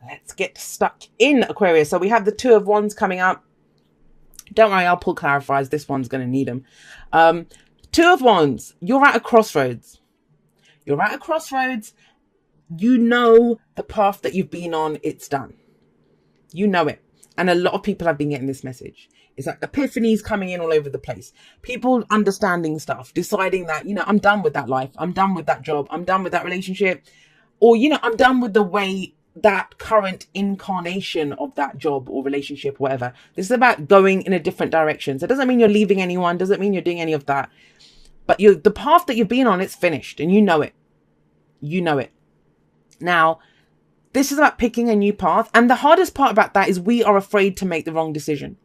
let's get stuck in, Aquarius. So we have the Two of Wands coming up. Don't worry, I'll pull clarifiers. This one's going to need them. Two of Wands, you're at a crossroads. You're at a crossroads. You know the path that you've been on, it's done. You know it. And a lot of people have been getting this message. It's like epiphanies coming in all over the place. People understanding stuff, deciding that, you know, I'm done with that life. I'm done with that job. I'm done with that relationship. Or, you know, I'm done with the way that current incarnation of that job or relationship, whatever. This is about going in a different direction. So it doesn't mean you're leaving anyone. Doesn't mean you're doing any of that. But the path that you've been on, it's finished. And you know it. You know it. Now, this is about picking a new path. And the hardest part about that is we are afraid to make the wrong decision.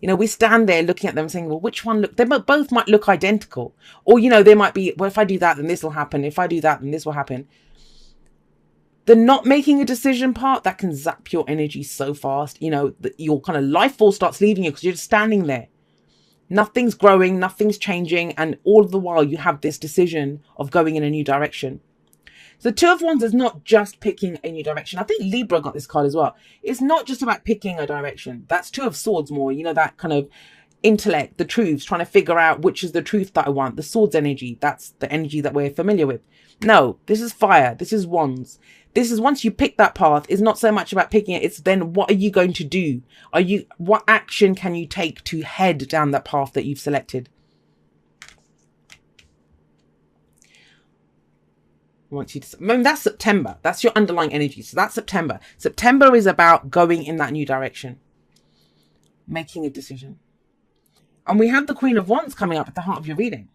You know, we stand there looking at them saying, well, which one look? They both might look identical. Or, you know, they might be, well, if I do that, then this will happen. If I do that, then this will happen. The not making a decision part, that can zap your energy so fast. You know, your kind of life force starts leaving you because you're just standing there. Nothing's growing, nothing's changing. And all of the while you have this decision of going in a new direction. So the Two of Wands is not just picking a new direction. I think Libra got this card as well. It's not just about picking a direction. That's Two of Swords more, you know, that kind of intellect, the truths, trying to figure out which is the truth that I want. The Swords energy, that's the energy that we're familiar with. No, this is fire. This is Wands. This is once you pick that path, it's not so much about picking it. It's then what are you going to do? What action can you take to head down that path that you've selected? That's September. That's your underlying energy. So that's September. September is about going in that new direction, making a decision. And we have the Queen of Wands coming up at the heart of your reading.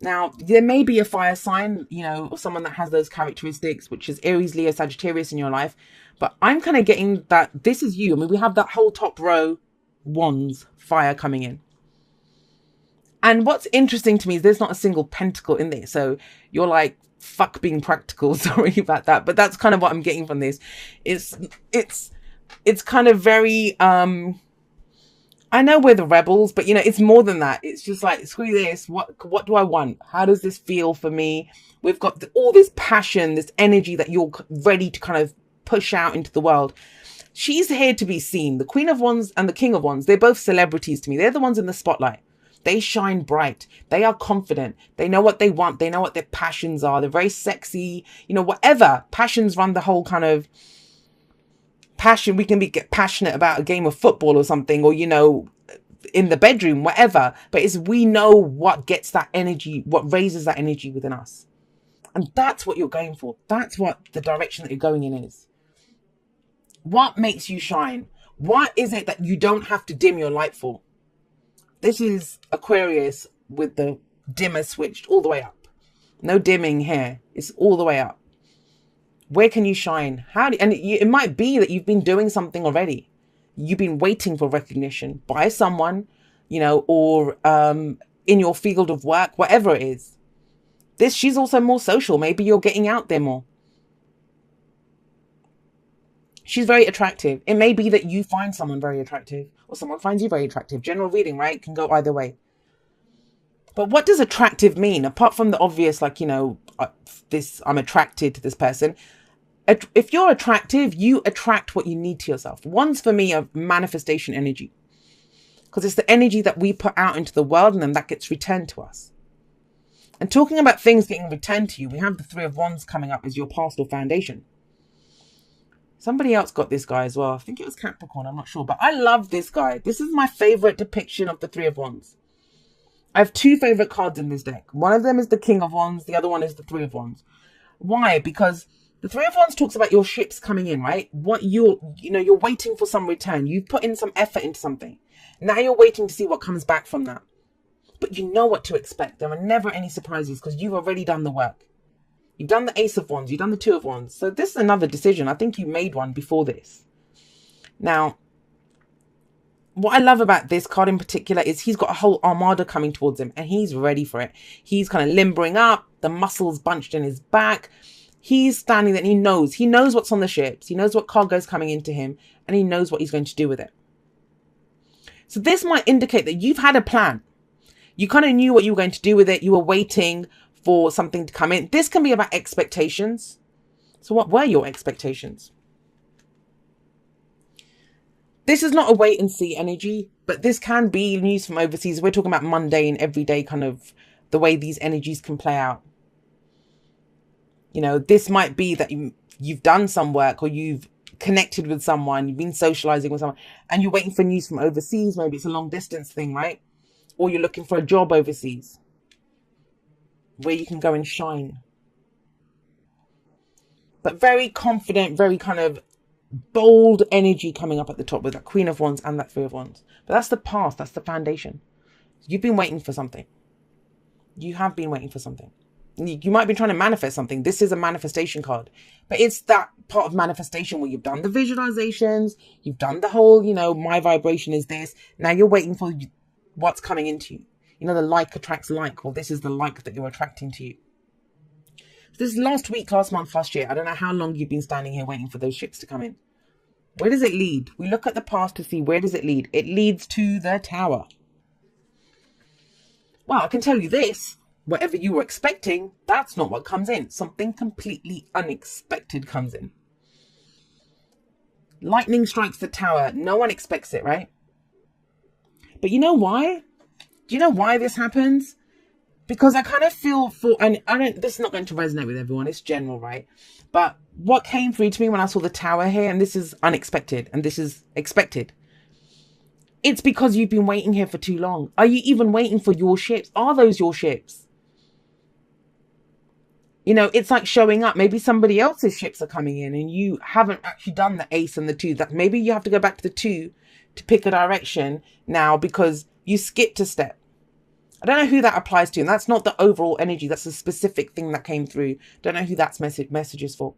Now, there may be a fire sign, you know, or someone that has those characteristics, which is Aries, Leo, Sagittarius in your life. But I'm kind of getting that this is you. I mean, we have that whole top row, Wands, fire coming in. And what's interesting to me is there's not a single pentacle in there. So you're like, fuck being practical. Sorry about that. But that's kind of what I'm getting from this. It's kind of very, I know we're the rebels, but you know, it's more than that. It's just like, screw this. What do I want? How does this feel for me? We've got all this passion, this energy that you're ready to kind of push out into the world. She's here to be seen. The Queen of Wands and the King of Wands, they're both celebrities to me. They're the ones in the spotlight. They shine bright. They are confident. They know what they want. They know what their passions are. They're very sexy. You know, whatever. Passions run the whole kind of passion. We can get passionate about a game of football or something, or, you know, in the bedroom, whatever. But we know what gets that energy, what raises that energy within us. And that's what you're going for. That's what the direction that you're going in is. What makes you shine? What is it that you don't have to dim your light for? This is Aquarius with the dimmer switched all the way up. No dimming here. It's all the way up. Where can you shine? It might be that you've been doing something already. You've been waiting for recognition by someone, you know, or in your field of work, whatever it is. She's also more social. Maybe you're getting out there more. She's very attractive. It may be that you find someone very attractive or someone finds you very attractive. General reading, right? Can go either way. But what does attractive mean? Apart from the obvious, like, you know, I'm attracted to this person. If you're attractive, you attract what you need to yourself. One's for me a manifestation energy, because it's the energy that we put out into the world and then that gets returned to us. And talking about things getting returned to you, we have the Three of Wands coming up as your past or foundation. Somebody else got this guy as well. I think it was Capricorn. I'm not sure. But I love this guy. This is my favorite depiction of the Three of Wands. I have two favorite cards in this deck. One of them is the King of Wands. The other one is the Three of Wands. Why? Because the Three of Wands talks about your ships coming in, right? You're waiting for some return. You've put in some effort into something. Now you're waiting to see what comes back from that. But you know what to expect. There are never any surprises because you've already done the work. You've done the Ace of Wands. You've done the Two of Wands. So this is another decision. I think you made one before this. Now, what I love about this card in particular is he's got a whole armada coming towards him and he's ready for it. He's kind of limbering up, the muscles bunched in his back. He's standing there and he knows what's on the ships. He knows what cargo is coming into him and he knows what he's going to do with it. So this might indicate that you've had a plan. You kind of knew what you were going to do with it. You were waiting for something to come in. This can be about expectations. So what were your expectations? This is not a wait and see energy, but this can be news from overseas. We're talking about mundane, everyday kind of the way these energies can play out. You know, this might be that you've done some work, or you've connected with someone, you've been socializing with someone, and you're waiting for news from overseas. Maybe it's a long distance thing, right? Or you're looking for a job overseas where you can go and shine. But very confident, very kind of bold energy coming up at the top with that Queen of Wands and that Three of Wands. But that's the path, that's the foundation. You've been waiting for something. You have been waiting for something. You might be trying to manifest something. This is a manifestation card. But it's that part of manifestation where you've done the visualizations, you've done the whole, you know, my vibration is this. Now you're waiting for what's coming into you. You know, the like attracts like. Well, this is the like that you're attracting to you. This last week, last month, last year, I don't know how long you've been standing here waiting for those ships to come in. Where does it lead? We look at the past to see where does it lead. It leads to the Tower. Well, I can tell you this. Whatever you were expecting, that's not what comes in. Something completely unexpected comes in. Lightning strikes the Tower. No one expects it, right? But you know why? Do you know why this happens? Because I kind of feel and this is not going to resonate with everyone. It's general, right? But what came through to me when I saw the Tower here, and this is unexpected, and this is expected. It's because you've been waiting here for too long. Are you even waiting for your ships? Are those your ships? You know, it's like showing up. Maybe somebody else's ships are coming in and you haven't actually done the Ace and the 2. That maybe you have to go back to the 2 to pick a direction now because you skipped a step. I don't know who that applies to, and that's not the overall energy. That's a specific thing that came through. Don't know who that's message is for.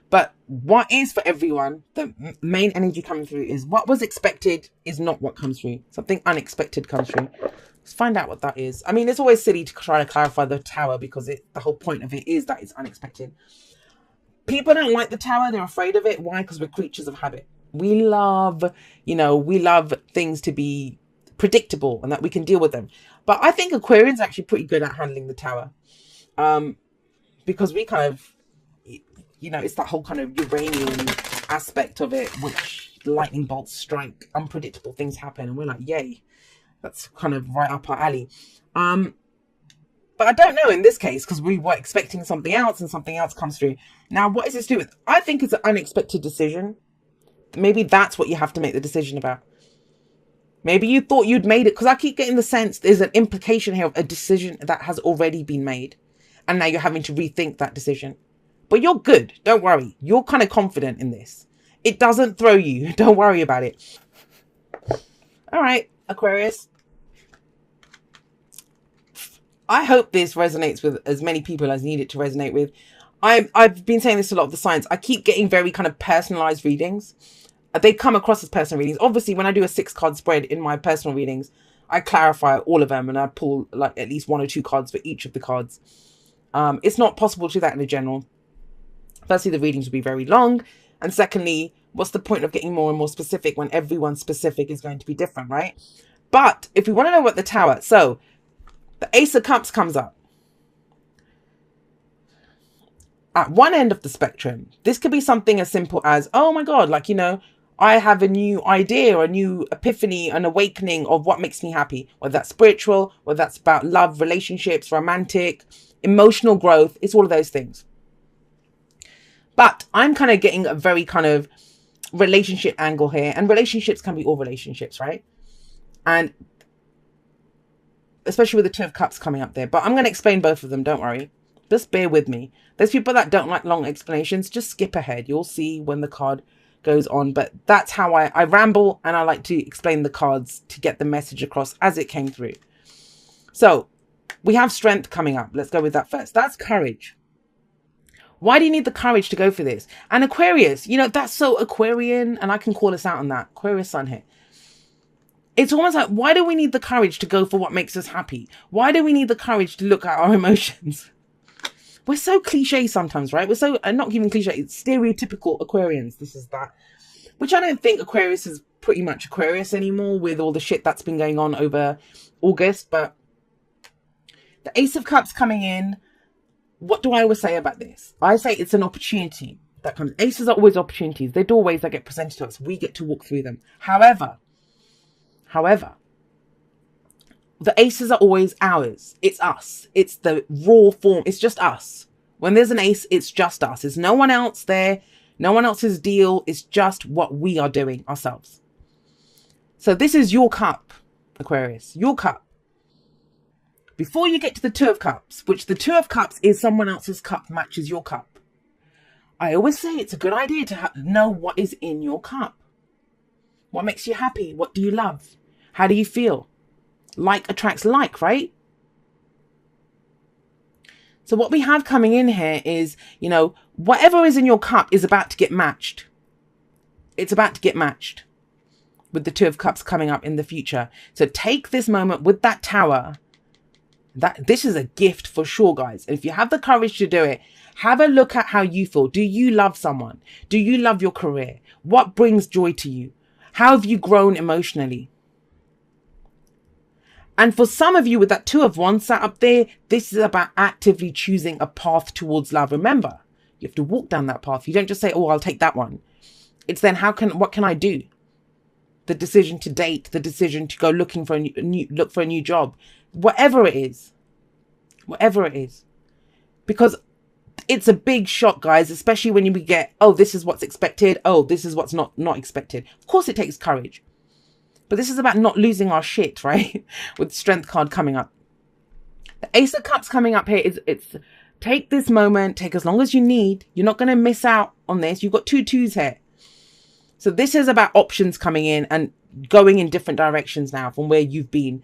But what is for everyone, the main energy coming through is what was expected is not what comes through. Something unexpected comes through. Let's find out what that is. I mean, it's always silly to try to clarify the Tower because the whole point of it is that it's unexpected. People don't like the Tower. They're afraid of it. Why? Because we're creatures of habit. We love, you know, we love things to be predictable and that we can deal with them. But I think Aquarians are actually pretty good at handling the Tower. Because we kind of, you know, it's that whole kind of Uranian aspect of it, which lightning bolts strike, unpredictable things happen, and we're like, yay, that's kind of right up our alley. But I don't know in this case, because we were expecting something else and something else comes through. Now, what is this to do with? I think it's an unexpected decision. Maybe that's what you have to make the decision about. Maybe you thought you'd made it, because I keep getting the sense there's an implication here of a decision that has already been made. And now you're having to rethink that decision. But you're good. Don't worry. You're kind of confident in this. It doesn't throw you. Don't worry about it. All right, Aquarius. I hope this resonates with as many people as need it to resonate with. I've been saying this to a lot of the signs. I keep getting very kind of personalized readings. They come across as personal readings. Obviously, when I do a 6-card spread in my personal readings, I clarify all of them and I pull like at least 1 or 2 cards for each of the cards. It's not possible to do that in a general. Firstly, the readings will be very long. And secondly, what's the point of getting more and more specific when everyone's specific is going to be different, right? But if we want to know what the Tower, so the Ace of Cups comes up. At one end of the spectrum, this could be something as simple as, oh my God, like, you know, I have a new idea, a new epiphany, an awakening of what makes me happy, whether that's spiritual, whether that's about love, relationships, romantic, emotional growth. It's all of those things. But I'm kind of getting a very kind of relationship angle here, and relationships can be all relationships, right? And especially with the 2 of Cups coming up there, but I'm going to explain both of them. Don't worry. Just bear with me. There's people that don't like long explanations. Just skip ahead. You'll see when the card goes on. But that's how I ramble, and I like to explain the cards to get the message across as it came through. So we have strength coming up. Let's go with that first. That's courage. Why do you need the courage to go for this? And Aquarius, you know, that's so Aquarian, and I can call us out on that. Aquarius sun here. It's almost like, why do we need the courage to go for what makes us happy? Why do we need the courage to look at our emotions? We're so cliche sometimes, right? We're so, not even cliche, it's stereotypical Aquarians. This is that. Which I don't think Aquarius is pretty much Aquarius anymore with all the shit that's been going on over August. But the Ace of Cups coming in. What do I always say about this? I say it's an opportunity. that comes. Aces are always opportunities. They're doorways that get presented to us. We get to walk through them. However, the aces are always ours. It's us. It's the raw form. It's just us. When there's an ace, it's just us. There's no one else there. No one else's deal. It's just what we are doing ourselves. So this is your cup, Aquarius. Your cup. Before you get to the Two of Cups, which the Two of Cups is someone else's cup matches your cup. I always say it's a good idea to know what is in your cup. What makes you happy? What do you love? How do you feel? Like attracts like, right? So what we have coming in here is, you know, whatever is in your cup is about to get matched. It's about to get matched with the Two of Cups coming up in the future. So take this moment with that Tower. This is a gift for sure, guys. If you have the courage to do it, have a look at how you feel. Do you love someone? Do you love your career? What brings joy to you? How have you grown emotionally? And for some of you with that Two of Wands sat up there, this is about actively choosing a path towards love. Remember, you have to walk down that path. You don't just say, oh, I'll take that one. It's then what can I do? The decision to date, the decision to go looking for look for a new job, whatever it is, because it's a big shock, guys, especially when you get, oh, this is what's expected. Oh, this is what's not expected. Of course, it takes courage. But this is about not losing our shit, right? With the Strength card coming up. The Ace of Cups coming up here it's take this moment, take as long as you need. You're not going to miss out on this. You've got 2 twos here. So this is about options coming in and going in different directions now from where you've been.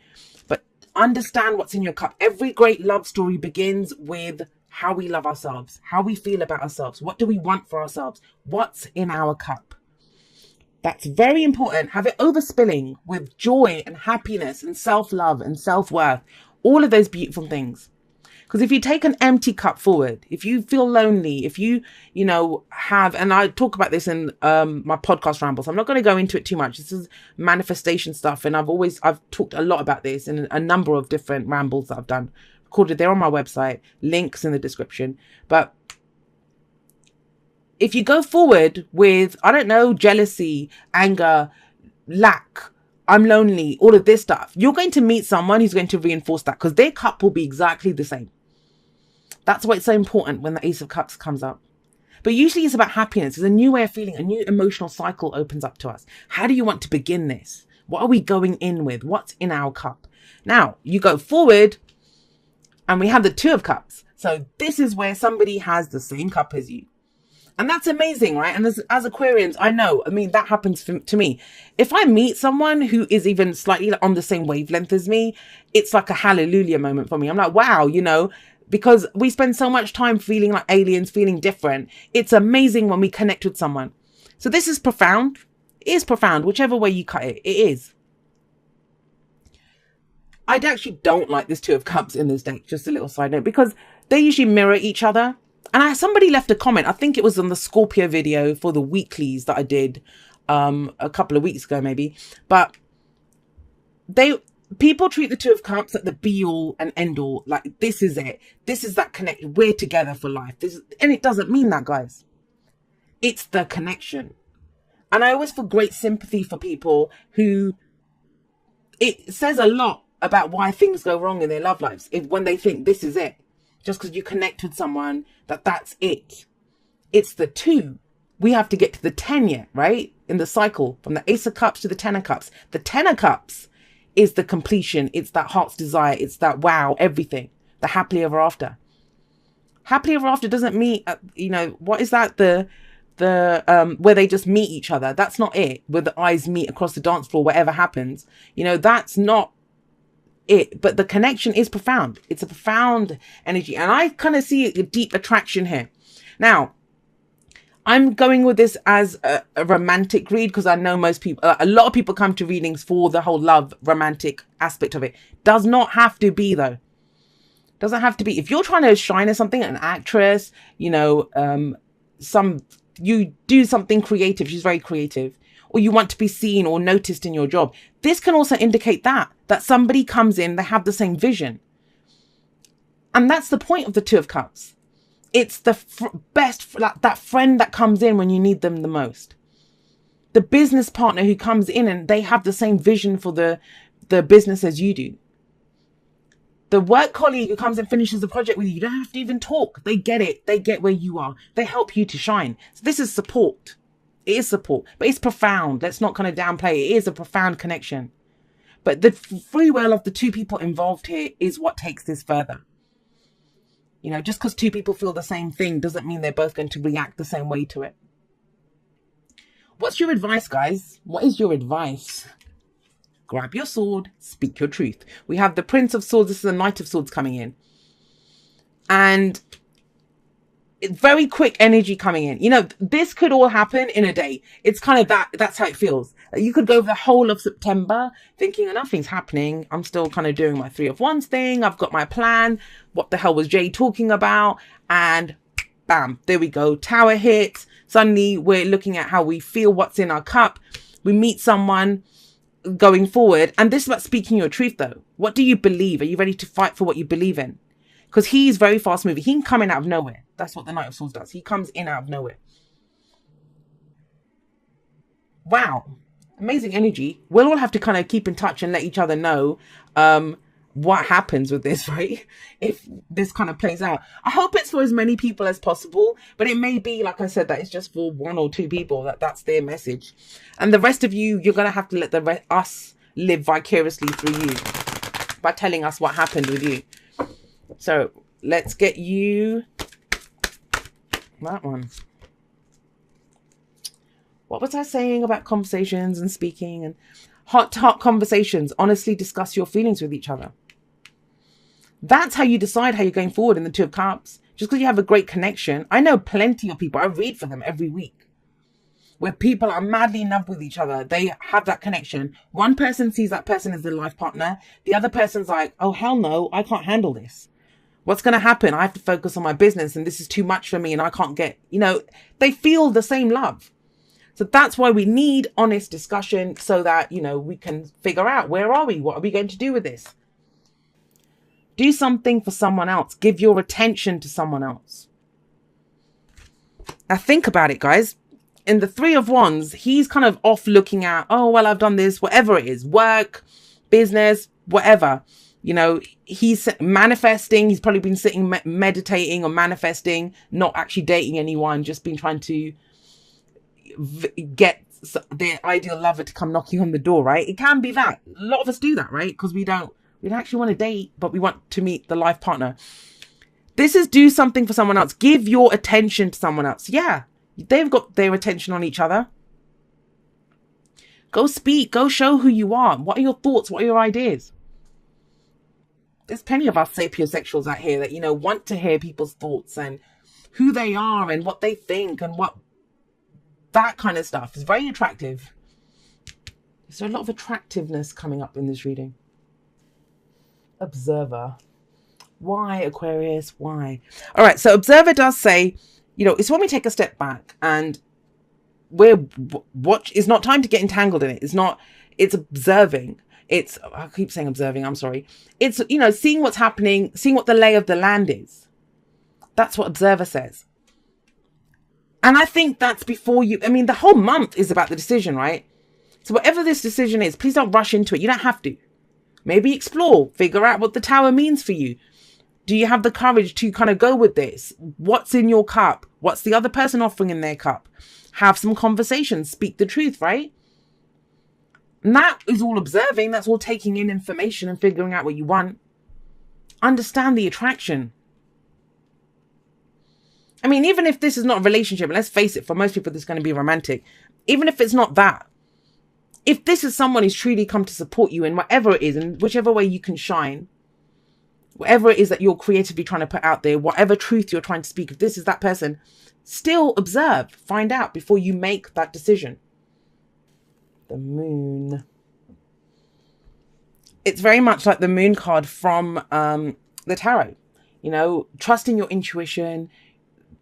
But understand what's in your cup. Every great love story begins with how we love ourselves, how we feel about ourselves. What do we want for ourselves? What's in our cup? That's very important. Have it overspilling with joy and happiness and self-love and self-worth. All of those beautiful things. Because if you take an empty cup forward, if you feel lonely, if you have, and I talk about this in my podcast rambles, I'm not going to go into it too much. This is manifestation stuff. And I've talked a lot about this in a number of different rambles that I've done. Recorded there on my website, links in the description. But if you go forward with, I don't know, jealousy, anger, lack, I'm lonely, all of this stuff, you're going to meet someone who's going to reinforce that because their cup will be exactly the same. That's why it's so important when the Ace of Cups comes up. But usually it's about happiness. It's a new way of feeling. A new emotional cycle opens up to us. How do you want to begin this? What are we going in with? What's in our cup? Now, you go forward and we have the Two of Cups. So this is where somebody has the same cup as you. And that's amazing, right? And as Aquarians, I know, that happens to me. If I meet someone who is even slightly on the same wavelength as me, it's like a hallelujah moment for me. I'm like, wow, because we spend so much time feeling like aliens, feeling different. It's amazing when we connect with someone. So this is profound. It is profound, whichever way you cut it. It is. I actually don't like this Two of Cups in this deck, just a little side note, because they usually mirror each other. And somebody left a comment, I think it was on the Scorpio video for the weeklies that I did a couple of weeks ago maybe. But people treat the Two of Cups like the be all and end all. Like, this is it. This is that connection. We're together for life. And it doesn't mean that, guys. It's the connection. And I always feel great sympathy for people who, it says a lot about why things go wrong in their love lives when they think this is it. Just because you connect with someone, that's it. It's the 2. We have to get to the 10 yet, right? In the cycle, from the Ace of Cups to the 10 of Cups. The 10 of Cups is the completion. It's that heart's desire. It's that wow, everything. The happily ever after. Happily ever after doesn't mean, what is that? Where they just meet each other. That's not it. Where the eyes meet across the dance floor, whatever happens. That's not it. But the connection is profound. It's a profound energy. And I kind of see a deep attraction here. Now, I'm going with this as a romantic read because I know most people, a lot of people come to readings for the whole love romantic aspect of it. Does not have to be, though. Doesn't have to be. If you're trying to shine as something, an actress, you do something creative. She's very creative. Or you want to be seen or noticed in your job. This can also indicate that somebody comes in, they have the same vision. And that's the point of the Two of Cups. It's the best, like that friend that comes in when you need them the most. The business partner who comes in and they have the same vision for the business as you do. The work colleague who comes and finishes the project with you, you don't have to even talk. They get it. They get where you are. They help you to shine. So this is support. It is support, but it's profound. Let's not kind of downplay it. It is a profound connection. But the free will of the two people involved here is what takes this further. You know, just because two people feel the same thing doesn't mean they're both going to react the same way to it. What's your advice, guys? What is your advice? Grab your sword, speak your truth. We have the Prince of Swords. This is the Knight of Swords coming in. And very quick energy coming in. You know, this could all happen in a day. It's kind of that's how it feels. You could go the whole of September thinking nothing's happening. I'm still kind of doing my 3 of Wands thing. I've got my plan. What the hell was Jay talking about? And bam, there we go. Tower hits. Suddenly we're looking at how we feel, what's in our cup. We meet someone going forward. And this is about speaking your truth though. What do you believe? Are you ready to fight for what you believe in? Because he's very fast moving. He can come in out of nowhere. That's what the Knight of Swords does. He comes in out of nowhere. Wow. Amazing energy. We'll all have to kind of keep in touch and let each other know what happens with this, right? If this kind of plays out. I hope it's for as many people as possible. But it may be, like I said, that it's just for 1 or 2 people. That's their message. And the rest of you, you're going to have to let us live vicariously through you by telling us what happened with you. So let's get you that one. What was I saying about conversations and speaking and heart-to-heart conversations? Honestly discuss your feelings with each other. That's how you decide how you're going forward in the 2 of Cups. Just because you have a great connection. I know plenty of people. I read for them every week. Where people are madly in love with each other. They have that connection. One person sees that person as their life partner. The other person's like, oh, hell no, I can't handle this. What's going to happen? I have to focus on my business and this is too much for me and I can't get, you know, they feel the same love. So that's why we need honest discussion so that, you know, we can figure out where are we? What are we going to do with this? Do something for someone else. Give your attention to someone else. Now think about it, guys. In the 3 of Wands, he's kind of off looking at, oh, well, I've done this, whatever it is, work, business, whatever. You know, he's manifesting. He's probably been sitting meditating or manifesting, not actually dating anyone, just been trying to get their ideal lover to come knocking on the door, right? It can be that. A lot of us do that, right? Because we don't actually want to date, but we want to meet the life partner. This is do something for someone else. Give your attention to someone else. Yeah, they've got their attention on each other. Go speak. Go show who you are. What are your thoughts? What are your ideas? There's plenty of us sapiosexuals out here that, you know, want to hear people's thoughts and who they are and what they think and what that kind of stuff is very attractive. Is there a lot of attractiveness coming up in this reading? Observer. Why, Aquarius? Why? All right. So Observer does say, you know, it's when we take a step back and it's not time to get entangled in it. It's observing. I keep saying observing, I'm sorry. It's, you know, seeing what's happening, seeing what the lay of the land is. That's what Observer says. And I think that's before you, I mean, the whole month is about the decision, right? So whatever this decision is, please don't rush into it. You don't have to. Maybe explore, figure out what the Tower means for you. Do you have the courage to kind of go with this? What's in your cup? What's the other person offering in their cup? Have some conversations, speak the truth, right? And that is all observing. That's all taking in information and figuring out what you want. Understand the attraction. I mean, even if this is not a relationship, and let's face it, for most people, this is going to be romantic. Even if it's not that, if this is someone who's truly come to support you in whatever it is, in whichever way you can shine, whatever it is that you're creatively trying to put out there, whatever truth you're trying to speak, if this is that person, still observe, find out before you make that decision. The Moon. It's very much like the Moon card from the Tarot. You know, trusting your intuition,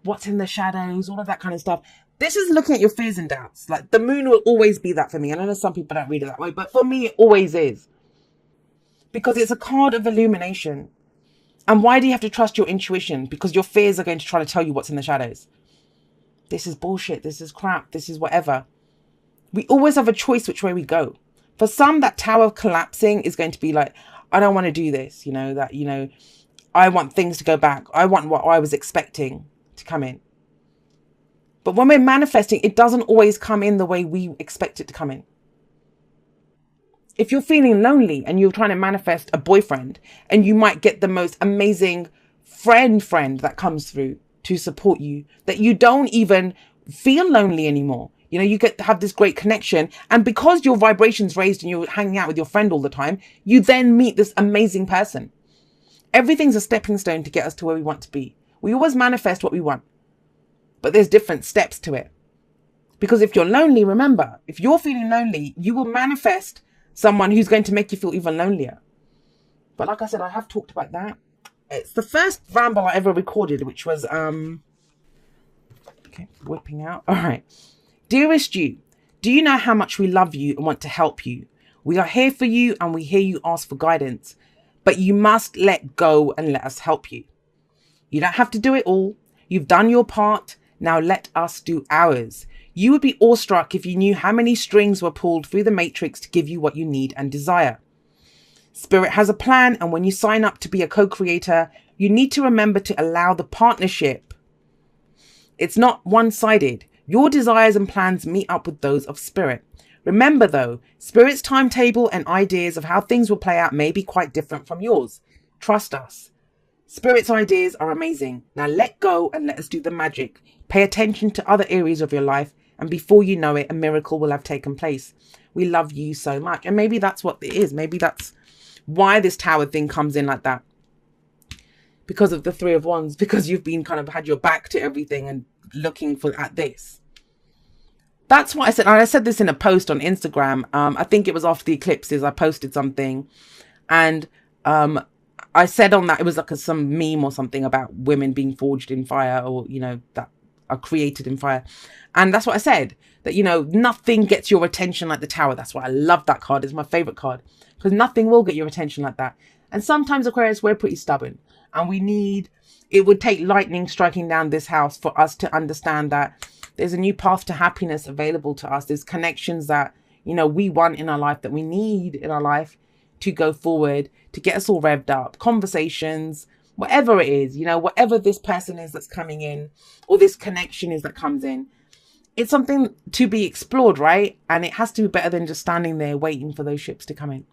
what's in the shadows, all of that kind of stuff. This is looking at your fears and doubts. Like the Moon will always be that for me. And I know some people don't read it that way, but for me, it always is. Because it's a card of illumination. And why do you have to trust your intuition? Because your fears are going to try to tell you what's in the shadows. This is bullshit. This is crap. This is whatever. We always have a choice which way we go. For some, that tower collapsing is going to be like, I don't want to do this. You know, that, you know, I want things to go back. I want what I was expecting to come in. But when we're manifesting, it doesn't always come in the way we expect it to come in. If you're feeling lonely and you're trying to manifest a boyfriend, and you might get the most amazing friend that comes through to support you, that you don't even feel lonely anymore. You know, you get to have this great connection. And because your vibration's raised and you're hanging out with your friend all the time, you then meet this amazing person. Everything's a stepping stone to get us to where we want to be. We always manifest what we want, but there's different steps to it. Because if you're lonely, remember, if you're feeling lonely, you will manifest someone who's going to make you feel even lonelier. But like I said, I have talked about that. It's the first ramble I ever recorded, which was, okay, whipping out. All right. Dearest you, do you know how much we love you and want to help you? We are here for you and we hear you ask for guidance, but you must let go and let us help you. You don't have to do it all. You've done your part. Now let us do ours. You would be awestruck if you knew how many strings were pulled through the matrix to give you what you need and desire. Spirit has a plan, and when you sign up to be a co-creator, you need to remember to allow the partnership. It's not one-sided. Your desires and plans meet up with those of Spirit. Remember though, Spirit's timetable and ideas of how things will play out may be quite different from yours. Trust us. Spirit's ideas are amazing. Now let go and let us do the magic. Pay attention to other areas of your life, and before you know it, a miracle will have taken place. We love you so much. And maybe that's what it is. Maybe that's why this tower thing comes in like that. Because of the Three of Wands. Because you've been kind of had your back to everything and looking at this. That's what I said. And I said this in a post on Instagram. I think it was after the eclipses. I posted something. And I said on that, it was like some meme or something about women being forged in fire, or, you know, that are created in fire. And that's what I said, that, you know, nothing gets your attention like the tower. That's why I love that card. It's my favorite card, because nothing will get your attention like that. And sometimes, Aquarius, we're pretty stubborn, and it would take lightning striking down this house for us to understand that there's a new path to happiness available to us. There's connections that, you know, we want in our life, that we need in our life to go forward, to get us all revved up. Conversations, whatever it is, you know, whatever this person is that's coming in, or this connection is that comes in, it's something to be explored, right? And it has to be better than just standing there waiting for those ships to come in.